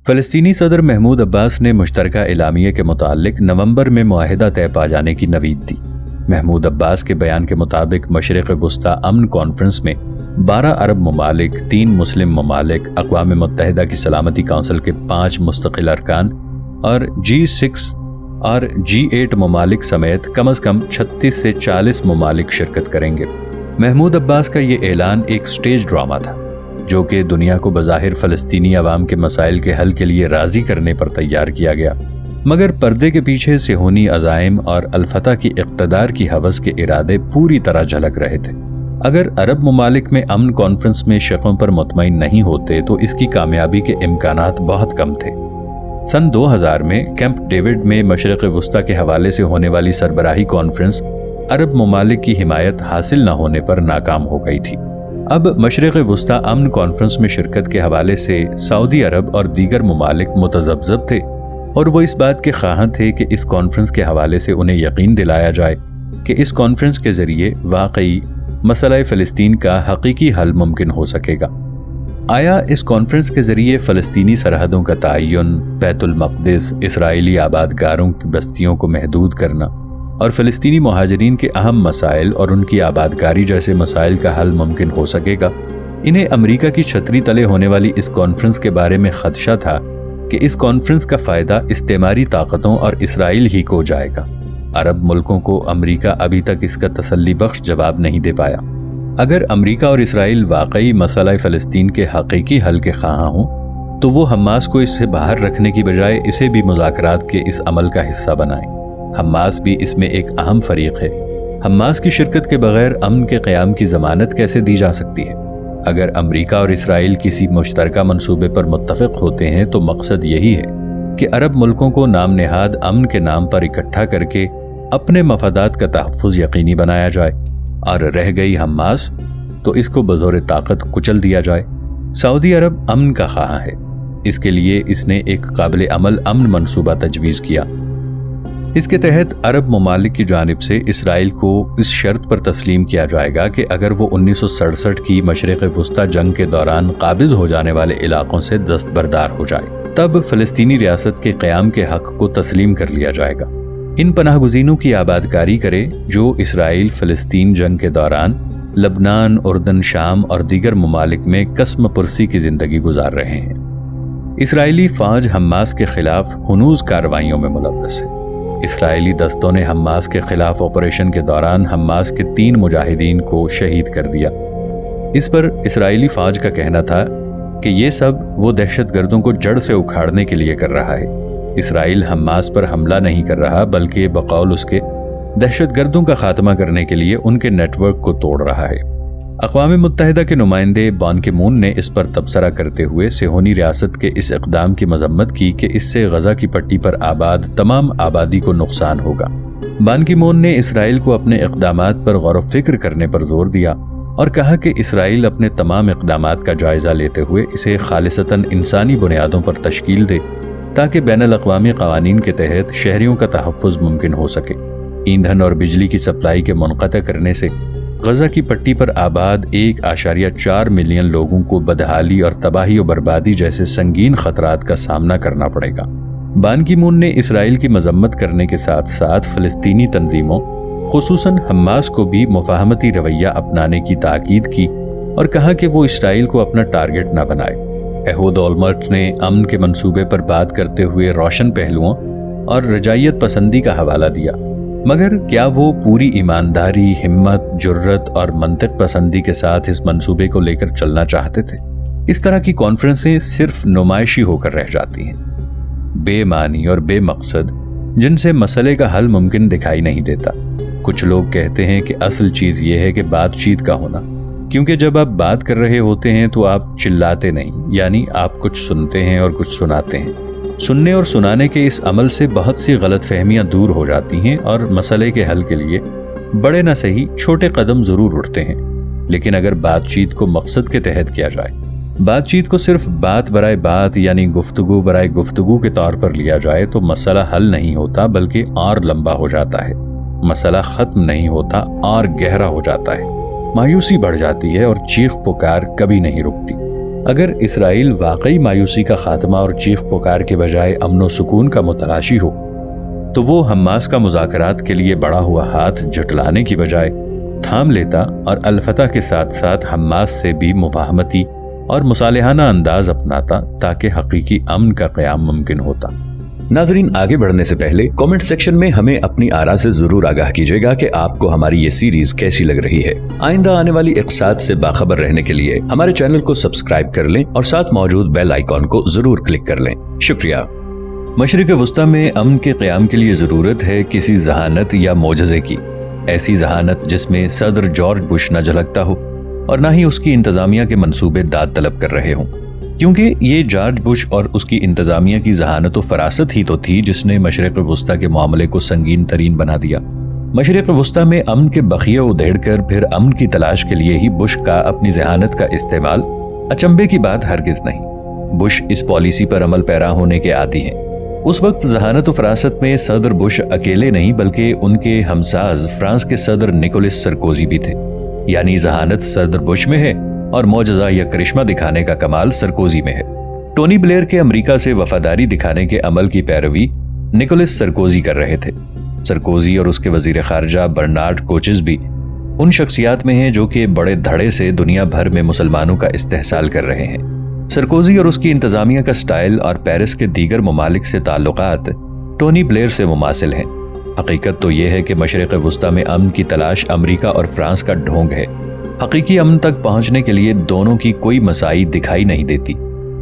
فلسطینی صدر محمود عباس نے مشترکہ اعلامیے کے متعلق نومبر میں معاہدہ طے پا جانے کی نوید دی۔ محمود عباس کے بیان کے مطابق مشرق وسطی امن کانفرنس میں 12 عرب ممالک، 3 مسلم ممالک، اقوام متحدہ کی سلامتی کونسل کے 5 مستقل ارکان اور G6 اور G8 ممالک سمیت کم از کم 36 سے 40 ممالک شرکت کریں گے۔ محمود عباس کا یہ اعلان ایک سٹیج ڈرامہ تھا جو کہ دنیا کو بظاہر فلسطینی عوام کے مسائل کے حل کے لیے راضی کرنے پر تیار کیا گیا، مگر پردے کے پیچھے صہیونی عزائم اور الفتح کی اقتدار کی ہوس کے ارادے پوری طرح جھلک رہے تھے۔ اگر عرب ممالک میں امن کانفرنس میں شقوں پر مطمئن نہیں ہوتے تو اس کی کامیابی کے امکانات بہت کم تھے۔ سن 2000 میں کیمپ ڈیوڈ میں مشرق وسطی کے حوالے سے ہونے والی سربراہی کانفرنس عرب ممالک کی حمایت حاصل نہ ہونے پر ناکام ہو گئی تھی۔ اب مشرق وسطی امن کانفرنس میں شرکت کے حوالے سے سعودی عرب اور دیگر ممالک متذبذب تھے، اور وہ اس بات کے خواہاں تھے کہ اس کانفرنس کے حوالے سے انہیں یقین دلایا جائے کہ اس کانفرنس کے ذریعے واقعی مسئلہ فلسطین کا حقیقی حل ممکن ہو سکے گا۔ آیا اس کانفرنس کے ذریعے فلسطینی سرحدوں کا تعین، بیت المقدس، اسرائیلی آبادگاروں کی بستیوں کو محدود کرنا اور فلسطینی مہاجرین کے اہم مسائل اور ان کی آبادکاری جیسے مسائل کا حل ممکن ہو سکے گا؟ انہیں امریکہ کی چھتری تلے ہونے والی اس کانفرنس کے بارے میں خدشہ تھا کہ اس کانفرنس کا فائدہ استعماری طاقتوں اور اسرائیل ہی کو جائے گا۔ عرب ملکوں کو امریکہ ابھی تک اس کا تسلی بخش جواب نہیں دے پایا۔ اگر امریکہ اور اسرائیل واقعی مسئلہ فلسطین کے حقیقی حل کے خواہاں ہوں تو وہ حماس کو اس سے باہر رکھنے کی بجائے اسے بھی مذاکرات کے اس عمل کا حصہ بنائیں۔ حماس بھی اس میں ایک اہم فریق ہے۔ حماس کی شرکت کے بغیر امن کے قیام کی ضمانت کیسے دی جا سکتی ہے؟ اگر امریکہ اور اسرائیل کسی مشترکہ منصوبے پر متفق ہوتے ہیں تو مقصد یہی ہے کہ عرب ملکوں کو نام نہاد امن کے نام پر اکٹھا کر کے اپنے مفادات کا تحفظ یقینی بنایا جائے، اور رہ گئی حماس تو اس کو بزور طاقت کچل دیا جائے۔ سعودی عرب امن کا خواہاں ہے، اس کے لیے اس نے ایک قابل عمل امن منصوبہ تجویز کیا۔ اس کے تحت عرب ممالک کی جانب سے اسرائیل کو اس شرط پر تسلیم کیا جائے گا کہ اگر وہ 1967 کی مشرق وسطی جنگ کے دوران قابض ہو جانے والے علاقوں سے دستبردار ہو جائے، تب فلسطینی ریاست کے قیام کے حق کو تسلیم کر لیا جائے گا۔ ان پناہ گزینوں کی آبادکاری کرے جو اسرائیل فلسطین جنگ کے دوران لبنان، اردن، شام اور دیگر ممالک میں قسم پرسی کی زندگی گزار رہے ہیں۔ اسرائیلی فوج حماس کے خلاف ہنوز کارروائیوں میں ملوث ہے۔ اسرائیلی دستوں نے حماس کے خلاف آپریشن کے دوران حماس کے 3 مجاہدین کو شہید کر دیا۔ اس پر اسرائیلی فوج کا کہنا تھا کہ یہ سب وہ دہشت گردوں کو جڑ سے اکھاڑنے کے لیے کر رہا ہے۔ اسرائیل حماس پر حملہ نہیں کر رہا بلکہ بقول اس کے دہشت گردوں کا خاتمہ کرنے کے لیے ان کے نیٹ ورک کو توڑ رہا ہے۔ اقوام متحدہ کے نمائندے بان کی مون نے اس پر تبصرہ کرتے ہوئے صہیونی ریاست کے اس اقدام کی مذمت کی کہ اس سے غزہ کی پٹی پر آباد تمام آبادی کو نقصان ہوگا۔ بان کی مون نے اسرائیل کو اپنے اقدامات پر غور و فکر کرنے پر زور دیا اور کہا کہ اسرائیل اپنے تمام اقدامات کا جائزہ لیتے ہوئے اسے خالصتاً انسانی بنیادوں پر تشکیل دے تاکہ بین الاقوامی قوانین کے تحت شہریوں کا تحفظ ممکن ہو سکے۔ ایندھن اور بجلی کی سپلائی کے منقطع کرنے سے غزہ کی پٹی پر آباد 1.4 ملین لوگوں کو بدحالی اور تباہی و بربادی جیسے سنگین خطرات کا سامنا کرنا پڑے گا۔ بان کی مون نے اسرائیل کی مذمت کرنے کے ساتھ ساتھ فلسطینی تنظیموں خصوصاً حماس کو بھی مفاہمتی رویہ اپنانے کی تاکید کی اور کہا کہ وہ اسرائیل کو اپنا ٹارگٹ نہ بنائے۔ ایہود اولمرٹ نے امن کے منصوبے پر بات کرتے ہوئے روشن پہلوؤں اور رجائیت پسندی کا حوالہ دیا، مگر کیا وہ پوری ایمانداری، ہمت، جرت اور منطق پسندی کے ساتھ اس منصوبے کو لے کر چلنا چاہتے تھے؟ اس طرح کی کانفرنسیں صرف نمائشی ہو کر رہ جاتی ہیں، بے معنی اور بے مقصد، جن سے مسئلے کا حل ممکن دکھائی نہیں دیتا۔ کچھ لوگ کہتے ہیں کہ اصل چیز یہ ہے کہ بات چیت کا ہونا، کیونکہ جب آپ بات کر رہے ہوتے ہیں تو آپ چلاتے نہیں، یعنی آپ کچھ سنتے ہیں اور کچھ سناتے ہیں۔ سننے اور سنانے کے اس عمل سے بہت سی غلط فہمیاں دور ہو جاتی ہیں اور مسئلے کے حل کے لیے بڑے نہ صحیح چھوٹے قدم ضرور اٹھتے ہیں۔ لیکن اگر بات چیت کو مقصد کے تحت کیا جائے، بات چیت کو صرف بات برائے بات یعنی گفتگو برائے گفتگو کے طور پر لیا جائے تو مسئلہ حل نہیں ہوتا بلکہ اور لمبا ہو جاتا ہے۔ مسئلہ ختم نہیں ہوتا اور گہرا ہو جاتا ہے، مایوسی بڑھ جاتی ہے اور چیخ پکار کبھی نہیں رکتی۔ اگر اسرائیل واقعی مایوسی کا خاتمہ اور چیخ پکار کے بجائے امن و سکون کا متلاشی ہو تو وہ حماس کا مذاکرات کے لیے بڑھا ہوا ہاتھ جھٹلانے کی بجائے تھام لیتا اور الفتح کے ساتھ ساتھ حماس سے بھی مفاہمتی اور مصالحانہ انداز اپناتا تاکہ حقیقی امن کا قیام ممکن ہوتا۔ ناظرین، آگے بڑھنے سے پہلے کامنٹ سیکشن میں ہمیں اپنی آراء سے ضرور آگاہ کیجیے گا کہ آپ کو ہماری یہ سیریز کیسی لگ رہی ہے۔ آئندہ آنے والی اقساط سے باخبر رہنے کے لیے ہمارے چینل کو سبسکرائب کر لیں اور ساتھ موجود بیل آئیکن کو ضرور کلک کر لیں۔ شکریہ۔ مشرق وسطی میں امن کے قیام کے لیے ضرورت ہے کسی ذہانت یا معجزے کی، ایسی ذہانت جس میں صدر جارج بش نہ جھلکتا ہو اور نہ ہی اس کی انتظامیہ کے منصوبے داد طلب کر رہے ہوں، کیونکہ یہ جارج بش اور اس کی انتظامیہ کی ذہانت و فراست ہی تو تھی جس نے مشرق وسطی کے معاملے کو سنگین ترین بنا دیا۔ مشرق وسطی میں امن کے بخیے ادھیڑ کر پھر امن کی تلاش کے لیے ہی بش کا اپنی ذہانت کا استعمال اچنبے کی بات ہرگز نہیں۔ بش اس پالیسی پر عمل پیرا ہونے کے عادی ہیں۔ اس وقت ذہانت و فراست میں صدر بش اکیلے نہیں بلکہ ان کے ہمساز فرانس کے صدر نکولس سرکوزی بھی تھے، یعنی ذہانت صدر بش میں ہے اور معجزہ یا کرشمہ دکھانے کا کمال سرکوزی میں ہے۔ ٹونی بلیئر کے امریکہ سے وفاداری دکھانے کے عمل کی پیروی نکولس سرکوزی کر رہے تھے۔ سرکوزی اور اس کے وزیر خارجہ برنارڈ کوچز بھی ان شخصیات میں ہیں جو کہ بڑے دھڑے سے دنیا بھر میں مسلمانوں کا استحصال کر رہے ہیں۔ سرکوزی اور اس کی انتظامیہ کا سٹائل اور پیرس کے دیگر ممالک سے تعلقات ٹونی بلیئر سے مماثل ہیں۔ حقیقت تو یہ ہے کہ مشرق وسطی میں امن کی تلاش امریکہ اور فرانس کا ڈھونگ ہے۔ حقیقی امن تک پہنچنے کے لیے دونوں کی کوئی مساعی دکھائی نہیں دیتی۔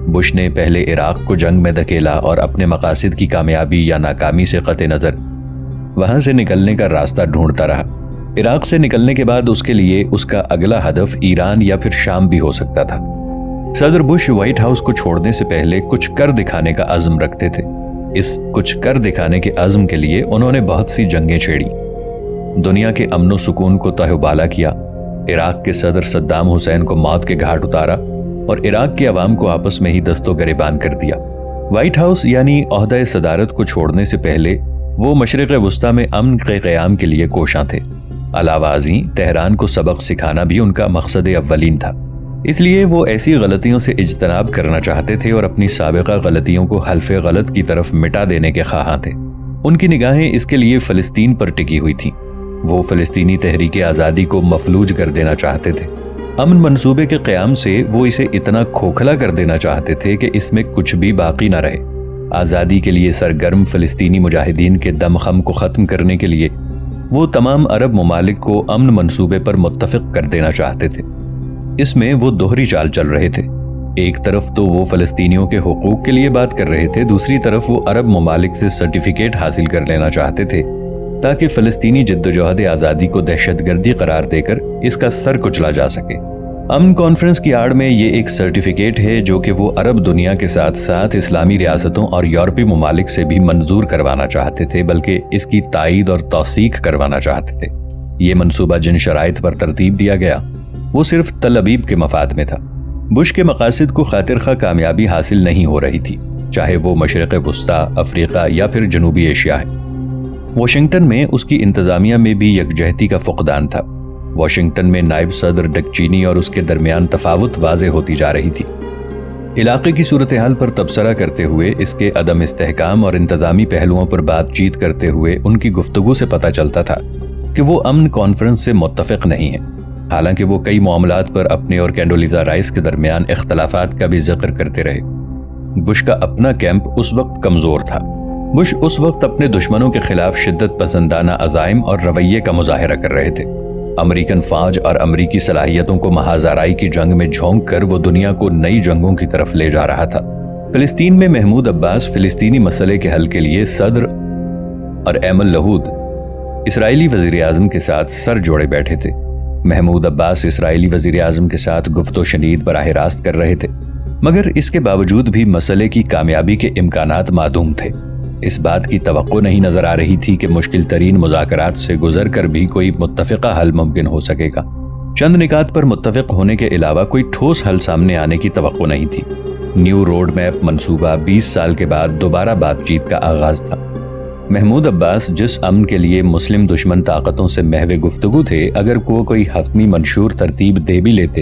بش نے پہلے عراق کو جنگ میں دھکیلا اور اپنے مقاصد کی کامیابی یا ناکامی سے قطع نظر وہاں سے نکلنے کا راستہ ڈھونڈتا رہا۔ عراق سے نکلنے کے بعد اس کے لیے اس کا اگلا ہدف ایران یا پھر شام بھی ہو سکتا تھا۔ صدر بش وائٹ ہاؤس کو چھوڑنے سے پہلے کچھ کر دکھانے کا عزم رکھتے تھے۔ اس کچھ کر دکھانے کے عزم کے لیے انہوں نے بہت سی جنگیں چھیڑی، دنیا کے امن و سکون کو تہ و بالا کیا، عراق کے صدر صدام حسین کو موت کے گھاٹ اتارا اور عراق کے عوام کو آپس میں ہی دست و گریبان کر دیا۔ وائٹ ہاؤس یعنی عہدہ صدارت کو چھوڑنے سے پہلے وہ مشرق وسطی میں امن کے قیام کے لیے کوشاں تھے۔ علاوہ ازیں تہران کو سبق سکھانا بھی ان کا مقصد اولین تھا، اس لیے وہ ایسی غلطیوں سے اجتناب کرنا چاہتے تھے اور اپنی سابقہ غلطیوں کو حلف غلط کی طرف مٹا دینے کے خواہاں تھے۔ ان کی نگاہیں اس کے لیے فلسطین پر ٹکی ہوئی تھیں۔ وہ فلسطینی تحریک آزادی کو مفلوج کر دینا چاہتے تھے۔ امن منصوبے کے قیام سے وہ اسے اتنا کھوکھلا کر دینا چاہتے تھے کہ اس میں کچھ بھی باقی نہ رہے۔ آزادی کے لیے سرگرم فلسطینی مجاہدین کے دم خم کو ختم کرنے کے لیے وہ تمام عرب ممالک کو امن منصوبے پر متفق کر دینا چاہتے تھے۔ اس میں وہ دوہری چال چل رہے تھے۔ ایک طرف تو وہ فلسطینیوں کے حقوق کے لیے بات کر رہے تھے، دوسری طرف وہ عرب ممالک سے سرٹیفکیٹ حاصل کر لینا چاہتے تھے تاکہ فلسطینی جدوجہد آزادی کو دہشت گردی قرار دے کر اس کا سر کچلا جا سکے۔ امن کانفرنس کی آڑ میں یہ ایک سرٹیفکیٹ ہے جو کہ وہ عرب دنیا کے ساتھ ساتھ اسلامی ریاستوں اور یورپی ممالک سے بھی منظور کروانا چاہتے تھے، بلکہ اس کی تائید اور توثیق کروانا چاہتے تھے۔ یہ منصوبہ جن شرائط پر ترتیب دیا گیا وہ صرف تل ابیب کے مفاد میں تھا۔ بش کے مقاصد کو خاطر خواہ کامیابی حاصل نہیں ہو رہی تھی، چاہے وہ مشرق وسطی، افریقہ یا پھر جنوبی ایشیا ہے۔ واشنگٹن میں اس کی انتظامیہ میں بھی یکجہتی کا فقدان تھا۔ واشنگٹن میں نائب صدر ڈک چینی اور اس کے درمیان تفاوت واضح ہوتی جا رہی تھی۔ علاقے کی صورتحال پر تبصرہ کرتے ہوئے، اس کے عدم استحکام اور انتظامی پہلوؤں پر بات چیت کرتے ہوئے ان کی گفتگو سے پتہ چلتا تھا کہ وہ امن کانفرنس سے متفق نہیں ہیں، حالانکہ وہ کئی معاملات پر اپنے اور کینڈولیزا رائس کے درمیان اختلافات کا بھی ذکر کرتے رہے۔ بش کا اپنا کیمپ اس وقت کمزور تھا۔ بش اس وقت اپنے دشمنوں کے خلاف شدت پسندانہ عزائم اور رویے کا مظاہرہ کر رہے تھے۔ امریکن فوج اور امریکی صلاحیتوں کو محاذ آرائی کی جنگ میں جھونک کر وہ دنیا کو نئی جنگوں کی طرف لے جا رہا تھا۔ فلسطین میں محمود عباس فلسطینی مسئلے کے حل کے لیے صدر اور ایمن لہود اسرائیلی وزیر اعظم کے ساتھ سر جوڑے بیٹھے تھے۔ محمود عباس اسرائیلی وزیر اعظم کے ساتھ گفت و شنید براہ راست کر رہے تھے، مگر اس کے باوجود بھی مسئلے کی کامیابی کے امکانات معدوم تھے۔ اس بات کی توقع نہیں نظر آ رہی تھی کہ مشکل ترین مذاکرات سے گزر کر بھی کوئی متفقہ حل ممکن ہو سکے گا۔ چند نکات پر متفق ہونے کے علاوہ کوئی ٹھوس حل سامنے آنے کی توقع نہیں تھی۔ نیو روڈ میپ منصوبہ 20 سال کے بعد دوبارہ بات چیت کا آغاز تھا۔ محمود عباس جس امن کے لیے مسلم دشمن طاقتوں سے محو گفتگو تھے، اگر وہ کوئی حتمی منشور ترتیب دے بھی لیتے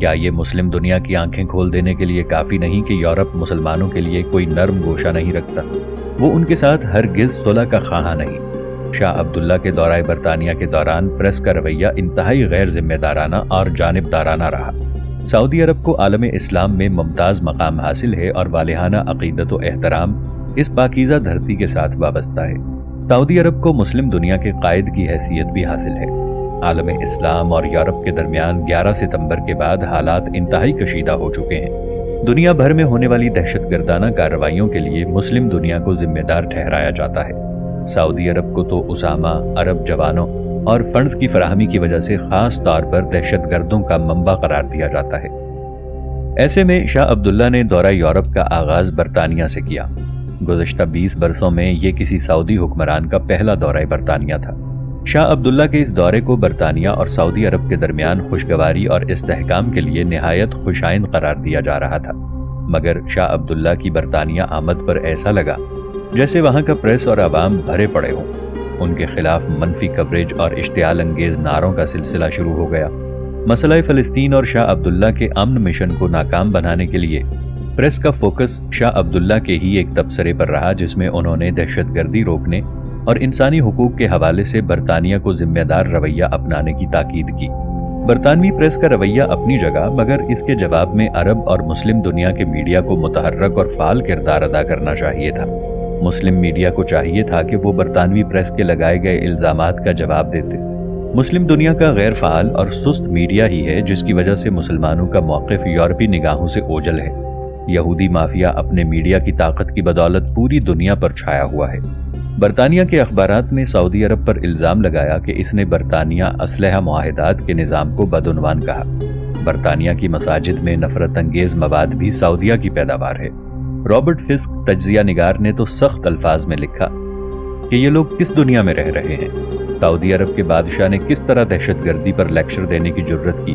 کیا یہ مسلم دنیا کی آنکھیں کھول دینے کے لیے کافی نہیں کہ یورپ مسلمانوں کے لیے کوئی نرم گوشہ نہیں رکھتا؟ وہ ان کے ساتھ ہرگز صلح کا خواہاں نہیں۔ شاہ عبداللہ کے دورہ برطانیہ کے دوران پریس کا رویہ انتہائی غیر ذمہ دارانہ اور جانبدارانہ رہا۔ سعودی عرب کو عالم اسلام میں ممتاز مقام حاصل ہے اور والہانہ عقیدت و احترام اس پاکیزہ دھرتی کے ساتھ وابستہ ہے۔ سعودی عرب کو مسلم دنیا کے قائد کی حیثیت بھی حاصل ہے۔ عالم اسلام اور یورپ کے درمیان 11 ستمبر کے بعد حالات انتہائی کشیدہ ہو چکے ہیں۔ دنیا بھر میں ہونے والی دہشت گردانہ کارروائیوں کے لیے مسلم دنیا کو ذمہ دار ٹھہرایا جاتا ہے۔ سعودی عرب کو تو اسامہ عرب جوانوں اور فنڈز کی فراہمی کی وجہ سے خاص طور پر دہشت گردوں کا منبع قرار دیا جاتا ہے۔ ایسے میں شاہ عبداللہ نے دورہ یورپ کا آغاز برطانیہ سے کیا۔ گزشتہ 20 برسوں میں یہ کسی سعودی حکمران کا پہلا دورہ برطانیہ تھا۔ شاہ عبداللہ کے اس دورے کو برطانیہ اور سعودی عرب کے درمیان خوشگواری اور استحکام کے لیے نہایت خوشائند قرار دیا جا رہا تھا، مگر شاہ عبداللہ کی برطانیہ آمد پر ایسا لگا جیسے وہاں کا پریس اور عوام بھرے پڑے ہوں۔ ان کے خلاف منفی کوریج اور اشتعال انگیز نعروں کا سلسلہ شروع ہو گیا۔ مسئلہ فلسطین اور شاہ عبداللہ کے امن مشن کو ناکام بنانے کے لیے پریس کا فوکس شاہ عبداللہ کے ہی ایک تبصرے پر رہا، جس میں انہوں نے دہشت گردی روکنے اور انسانی حقوق کے حوالے سے برطانیہ کو ذمہ دار رویہ اپنانے کی تاکید کی۔ برطانوی پریس کا رویہ اپنی جگہ، مگر اس کے جواب میں عرب اور مسلم دنیا کے میڈیا کو متحرک اور فعال کردار ادا کرنا چاہیے تھا۔ مسلم میڈیا کو چاہیے تھا کہ وہ برطانوی پریس کے لگائے گئے الزامات کا جواب دیتے۔ مسلم دنیا کا غیر فعال اور سست میڈیا ہی ہے جس کی وجہ سے مسلمانوں کا موقف یورپی نگاہوں سے اوجھل ہے۔ یہودی مافیا اپنے میڈیا کی طاقت کی بدولت پوری دنیا پر چھایا ہوا ہے۔ برطانیہ کے اخبارات نے سعودی عرب پر الزام لگایا کہ اس نے برطانیہ اسلحہ معاہدات کے نظام کو بدعنوان کہا۔ برطانیہ کی مساجد میں نفرت انگیز مواد بھی سعودیہ کی پیداوار ہے۔ رابرٹ فسک تجزیہ نگار نے تو سخت الفاظ میں لکھا کہ یہ لوگ کس دنیا میں رہ رہے ہیں۔ سعودی عرب کے بادشاہ نے کس طرح دہشت گردی پر لیکچر دینے کی جرت کی،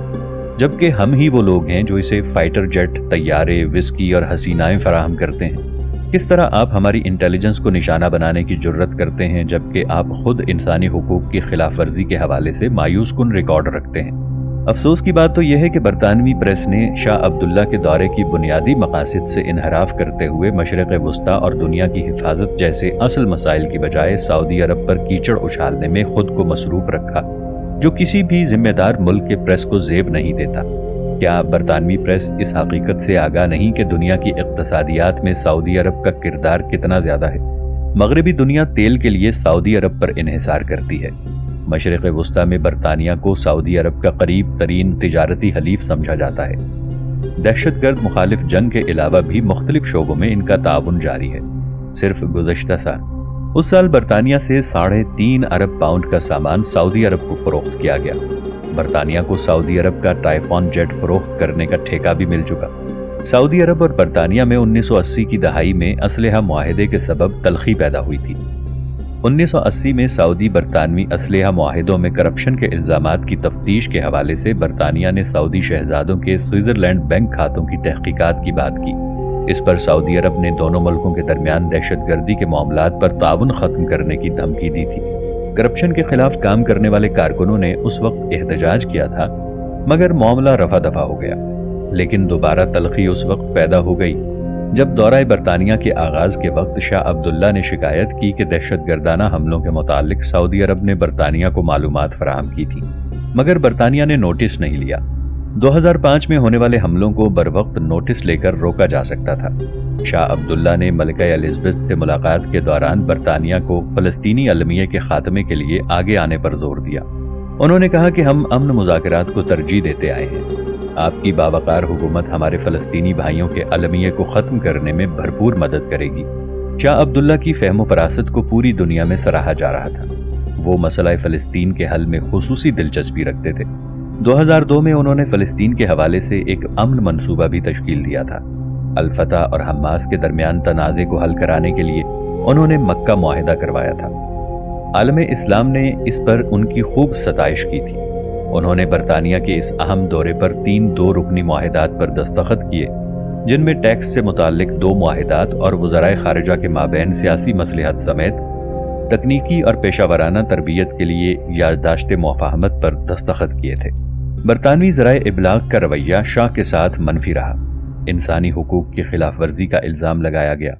جبکہ ہم ہی وہ لوگ ہیں جو اسے فائٹر جیٹ، طیارے، وسکی اور حسینائیں فراہم کرتے ہیں۔ کس طرح آپ ہماری انٹیلیجنس کو نشانہ بنانے کی جرت کرتے ہیں جبکہ آپ خود انسانی حقوق کی خلاف ورزی کے حوالے سے مایوس کن ریکارڈ رکھتے ہیں۔ افسوس کی بات تو یہ ہے کہ برطانوی پریس نے شاہ عبداللہ کے دورے کی بنیادی مقاصد سے انحراف کرتے ہوئے مشرق وسطیٰ اور دنیا کی حفاظت جیسے اصل مسائل کی بجائے سعودی عرب پر کیچڑ اچھالنے میں خود کو مصروف رکھا، جو کسی بھی ذمہ دار ملک کے پریس کو زیب نہیں دیتا۔ کیا برطانوی پریس اس حقیقت سے آگاہ نہیں کہ دنیا کی اقتصادیات میں سعودی عرب کا کردار کتنا زیادہ ہے؟ مغربی دنیا تیل کے لیے سعودی عرب پر انحصار کرتی ہے۔ مشرق وسطیٰ میں برطانیہ کو سعودی عرب کا قریب ترین تجارتی حلیف سمجھا جاتا ہے۔ دہشت گرد مخالف جنگ کے علاوہ بھی مختلف شعبوں میں ان کا تعاون جاری ہے۔ صرف گزشتہ سال اس سال برطانیہ سے 3.5 ارب پاؤنڈ کا سامان سعودی عرب کو فروخت کیا گیا۔ برطانیہ کو سعودی عرب کا ٹائفون جیٹ فروخت کرنے کا ٹھیکہ بھی مل چکا۔ سعودی عرب اور برطانیہ میں 1980 کی دہائی میں اسلحہ معاہدے کے سبب تلخی پیدا ہوئی تھی۔ 1980 میں سعودی برطانوی اسلحہ معاہدوں میں کرپشن کے الزامات کی تفتیش کے حوالے سے برطانیہ نے سعودی شہزادوں کے سوئٹزرلینڈ بینک کھاتوں کی تحقیقات کی بات کی۔ اس پر سعودی عرب نے دونوں ملکوں کے درمیان دہشت گردی کے معاملات پر تعاون ختم کرنے کی دھمکی دی تھی۔ کرپشن کے خلاف کام کرنے والے کارکنوں نے اس وقت احتجاج کیا تھا، مگر معاملہ رفع دفع ہو گیا۔ لیکن دوبارہ تلخی اس وقت پیدا ہو گئی جب دورہ برطانیہ کے آغاز کے وقت شاہ عبداللہ نے شکایت کی کہ دہشت گردانہ حملوں کے متعلق سعودی عرب نے برطانیہ کو معلومات فراہم کی تھی، مگر برطانیہ نے نوٹس نہیں لیا۔ 2005 میں ہونے والے حملوں کو بروقت نوٹس لے کر روکا جا سکتا تھا۔ شاہ عبداللہ نے ملکہ الزبتھ سے ملاقات کے دوران برطانیہ کو فلسطینی المیہ کے خاتمے کے لیے آگے آنے پر زور دیا۔ انہوں نے کہا کہ ہم امن مذاکرات کو ترجیح دیتے آئے ہیں۔ آپ کی باوقار حکومت ہمارے فلسطینی بھائیوں کے المیہ کو ختم کرنے میں بھرپور مدد کرے گی۔ شاہ عبداللہ کی فہم و فراست کو پوری دنیا میں سراہا جا رہا تھا۔ وہ مسئلہ فلسطین کے حل میں خصوصی دلچسپی رکھتے تھے۔ 2002 میں انہوں نے فلسطین کے حوالے سے ایک امن منصوبہ بھی تشکیل دیا تھا۔ الفتح اور حماس کے درمیان تنازع کو حل کرانے کے لیے انہوں نے مکہ معاہدہ کروایا تھا۔ عالم اسلام نے اس پر ان کی خوب ستائش کی تھی۔ انہوں نے برطانیہ کے اس اہم دورے پر 3 2 رکنی معاہدات پر دستخط کیے، جن میں ٹیکس سے متعلق 2 معاہدات اور وزرائے خارجہ کے مابین سیاسی مصلحت سمیت تکنیکی اور پیشہ ورانہ تربیت کے لیے یادداشت مفاہمت پر دستخط کیے تھے۔ برطانوی ذرائع ابلاغ کا رویہ شاہ کے ساتھ منفی رہا۔ انسانی حقوق کی خلاف ورزی کا الزام لگایا گیا۔